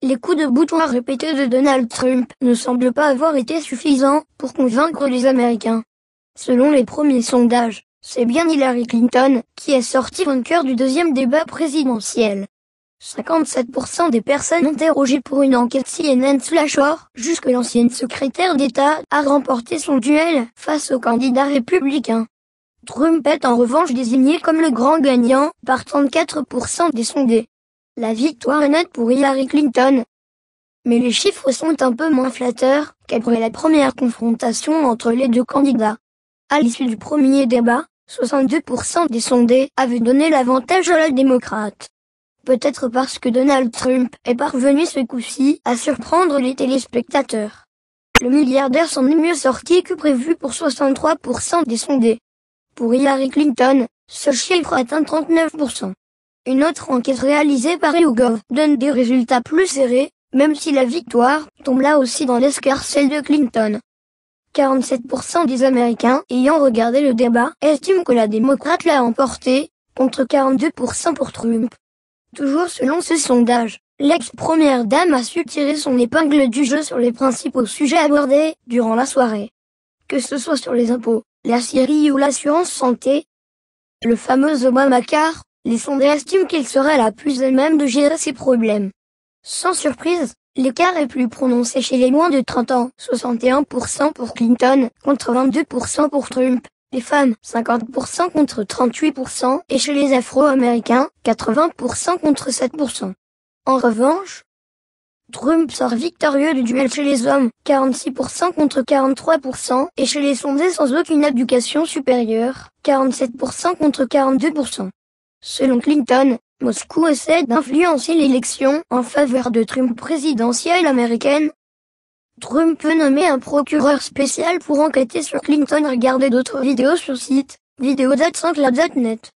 Les coups de bouton répétés de Donald Trump ne semblent pas avoir été suffisants pour convaincre les Américains. Selon les premiers sondages, c'est bien Hillary Clinton qui est sortie vainqueur du deuxième débat présidentiel. 57% des personnes interrogées pour une enquête CNN/Or, jusque l'ancienne secrétaire d'État, a remporté son duel face au candidat républicain. Trump est en revanche désigné comme le grand gagnant par 34% des sondés. La victoire est nette pour Hillary Clinton. Mais les chiffres sont un peu moins flatteurs qu'après la première confrontation entre les deux candidats. À l'issue du premier débat, 62% des sondés avaient donné l'avantage à la démocrate. Peut-être parce que Donald Trump est parvenu ce coup-ci à surprendre les téléspectateurs. Le milliardaire s'en est mieux sorti que prévu pour 63% des sondés. Pour Hillary Clinton, ce chiffre atteint 39%. Une autre enquête réalisée par YouGov donne des résultats plus serrés, même si la victoire tombe là aussi dans l'escarcelle de Clinton. 47% des Américains ayant regardé le débat estiment que la démocrate l'a emporté, contre 42% pour Trump. Toujours selon ce sondage, l'ex-première dame a su tirer son épingle du jeu sur les principaux sujets abordés durant la soirée. Que ce soit sur les impôts, la Syrie ou l'assurance santé, le fameux Obamacare, les sondés estiment qu'elle serait la plus à même de gérer ces problèmes. Sans surprise, l'écart est plus prononcé chez les moins de 30 ans, 61% pour Clinton, contre 22% pour Trump. Les femmes, 50% contre 38%, et chez les Afro-Américains, 80% contre 7%. En revanche, Trump sort victorieux du duel chez les hommes, 46% contre 43%, et chez les sondés sans aucune éducation supérieure, 47% contre 42%. Selon Clinton, Moscou essaie d'influencer l'élection en faveur de Trump présidentielle américaine. Trump veut nommer un procureur spécial pour enquêter sur Clinton. Regardez d'autres vidéos sur site vidéo.sanscloud.net.